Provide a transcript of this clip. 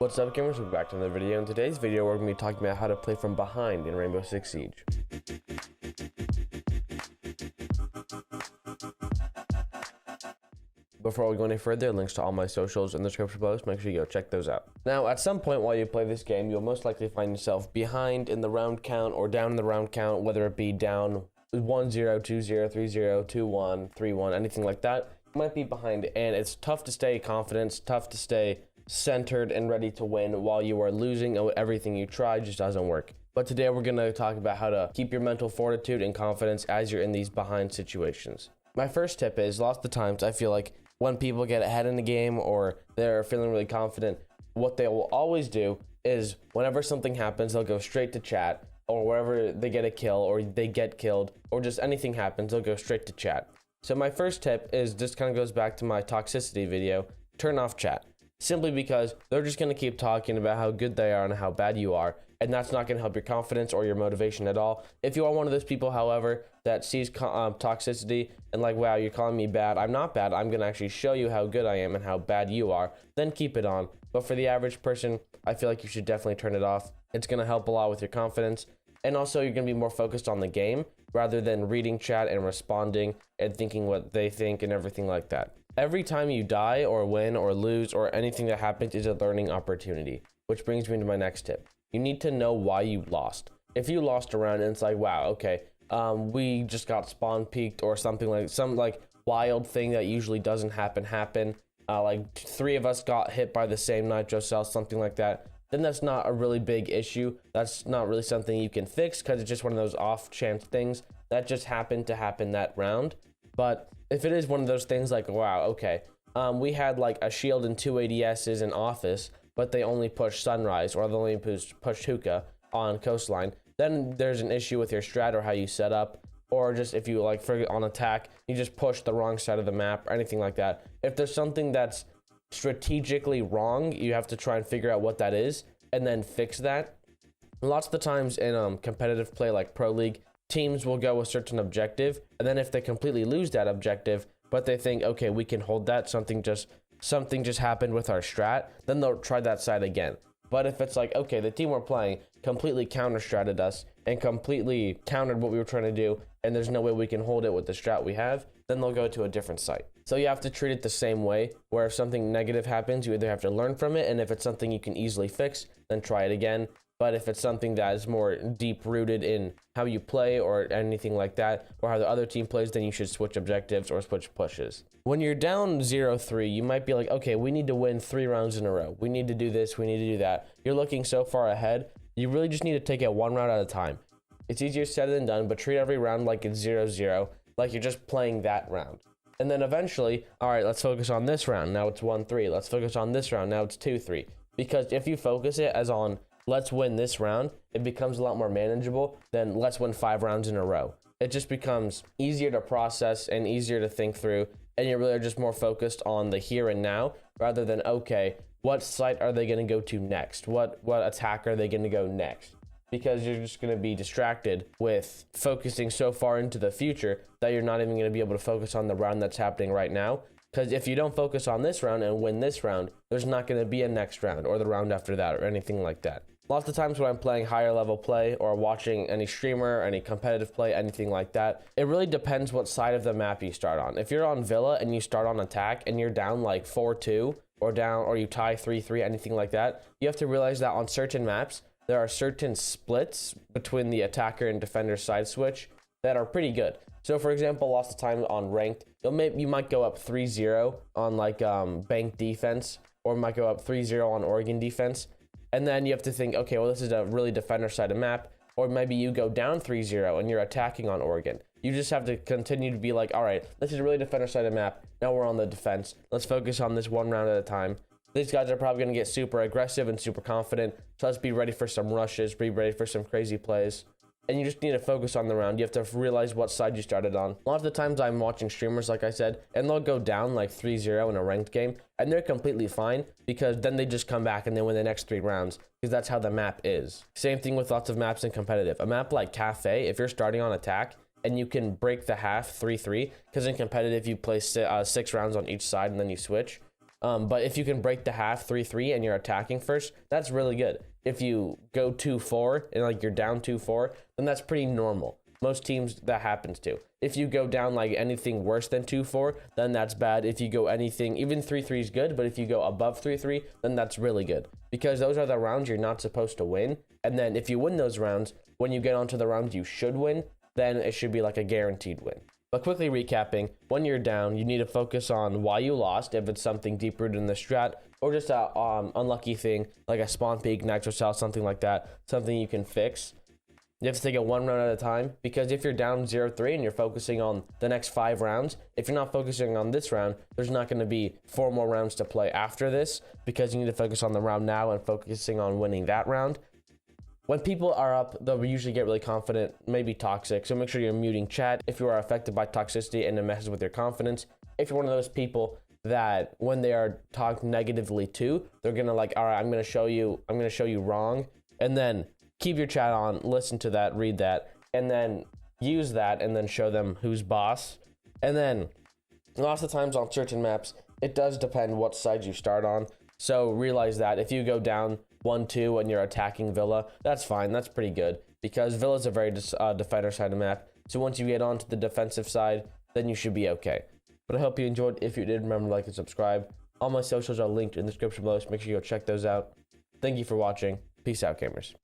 What's up, gamers? Welcome back to another video. In today's video, we're going to be talking about how to play from behind in Rainbow Six Siege. Before we go any further, links to all my socials in the description below, so make sure you go check those out. Now, at some point while you play this game, you'll most likely find yourself behind in the round count or down in the round count, whether it be down 1-0, 2-0, 3-0, 2-1, 3-1, anything like that. You might be behind, and it's tough to stay confident, it's tough to stay centered and ready to win while you are losing, and everything you try just doesn't work. But today we're going to talk about how to keep your mental fortitude and confidence as you're in these behind situations. My first tip is, lots of the times I feel like when people get ahead in the game or they're feeling really confident, what they will always do is whenever something happens, they'll go straight to chat, or wherever they get a kill or they get killed or just anything happens, they'll go straight to chat. So my first tip is, this kind of goes back to my toxicity video, turn off chat. Simply because they're just going to keep talking about how good they are and how bad you are, and that's not going to help your confidence or your motivation at all. If you are one of those people, however, that sees toxicity and like, wow, you're calling me bad, I'm not bad, I'm going to actually show you how good I am and how bad you are, then keep it on. But for the average person, I feel like you should definitely turn it off. It's going to help a lot with your confidence, and also you're going to be more focused on the game rather than reading chat and responding and thinking what they think and everything like that. Every time you die or win or lose or anything that happens is a learning opportunity, which brings me to my next tip. You need to know why you lost. If you lost a round and it's like, wow, okay, we just got spawn peaked or something, like some like wild thing that usually doesn't happen, like 3 of us got hit by the same nitro cell, something like that, then that's not a really big issue. That's not really something you can fix because it's just one of those off chance things that just happened to happen that round. But if it is one of those things like, wow, okay, we had like a shield and 2 ADSs in office, but they only push Sunrise or they only push Hookah on Coastline, then there's an issue with your strat or how you set up, or just if you like forget on attack, you just push the wrong side of the map or anything like that. If there's something that's strategically wrong, you have to try and figure out what that is and then fix that. Lots of the times in competitive play like Pro League, teams will go a certain objective, and then if they completely lose that objective, but they think, okay, we can hold that, something just happened with our strat, then they'll try that side again. But if it's like, okay, the team we're playing completely counter-stratted us and completely countered what we were trying to do, and there's no way we can hold it with the strat we have, then they'll go to a different site. So you have to treat it the same way, where if something negative happens, you either have to learn from it, and if it's something you can easily fix, then try it again. But if it's something that is more deep-rooted in how you play or anything like that, or how the other team plays, then you should switch objectives or switch pushes. When you're down 0-3, you might be like, okay, we need to win 3 rounds in a row. We need to do this, we need to do that. You're looking so far ahead, you really just need to take it 1 round at a time. It's easier said than done, but treat every round like it's 0-0, like you're just playing that round. And then eventually, all right, let's focus on this round. Now it's 1-3. Let's focus on this round. Now it's 2-3. Because if you focus it as on, let's win this round, it becomes a lot more manageable than let's win 5 rounds in a row. It just becomes easier to process and easier to think through, and you really are just more focused on the here and now rather than, okay, what site are they going to go to next? What attack are they going to go next? Because you're just going to be distracted with focusing so far into the future that you're not even going to be able to focus on the round that's happening right now. Because if you don't focus on this round and win this round, there's not going to be a next round or the round after that or anything like that. Lots of times when I'm playing higher level play or watching any streamer, any competitive play, anything like that, it really depends what side of the map you start on. If you're on Villa and you start on attack and you're down like 4-2 or you tie 3-3, anything like that, you have to realize that on certain maps, there are certain splits between the attacker and defender side switch that are pretty good. So for example, lots of times on ranked, you might go up 3-0 on like bank defense, or might go up 3-0 on Oregon defense. And then you have to think, okay, well, this is a really defender side of map, or maybe you go down 3-0 and you're attacking on Oregon. You just have to continue to be like, all right, this is a really defender side of map. Now we're on the defense. Let's focus on this 1 round at a time. These guys are probably going to get super aggressive and super confident. So let's be ready for some rushes, be ready for some crazy plays. And you just need to focus on the round. You have to realize what side you started on. A lot of the times I'm watching streamers, like I said, and they'll go down like 3-0 in a ranked game, and they're completely fine because then they just come back and they win the next 3 rounds because that's how the map is. Same thing with lots of maps in competitive. A map like Cafe, if you're starting on attack and you can break the half 3-3, because in competitive you play 6 rounds on each side and then you switch. But if you can break the half 3-3 and you're attacking first, that's really good. If you go 2-4 and like you're down 2-4, then that's pretty normal. Most teams that happens to. If you go down like anything worse than 2-4, then that's bad. If you go anything, even 3-3 is good, but if you go above 3-3, then that's really good. Because those are the rounds you're not supposed to win. And then if you win those rounds, when you get onto the rounds you should win, then it should be like a guaranteed win. But quickly recapping, when you're down, you need to focus on why you lost, if it's something deep rooted in the strat, or just a unlucky thing, like a spawn peak, nitro cell, something like that, something you can fix. You have to take it one round at a time, because if you're down 0-3 and you're focusing on the next 5 rounds, if you're not focusing on this round, there's not going to be 4 more rounds to play after this, because you need to focus on the round now and focusing on winning that round. When people are up, they'll usually get really confident, maybe toxic, so make sure you're muting chat if you are affected by toxicity and it messes with your confidence. If you're one of those people that when they are talked negatively to, they're gonna like, all right, I'm gonna show you wrong, and then keep your chat on, listen to that, read that, and then use that, and then show them who's boss. And then lots of times on certain maps, it does depend what side you start on, so realize that if you go down 1-2 and you're attacking Villa, that's fine, that's pretty good, because Villa's a very defender side of map, so once you get onto the defensive side, then you should be okay. But I hope you enjoyed. If you did, remember to like and subscribe. All my socials are linked in the description below, so make sure you go check those out. Thank you for watching. Peace out, gamers.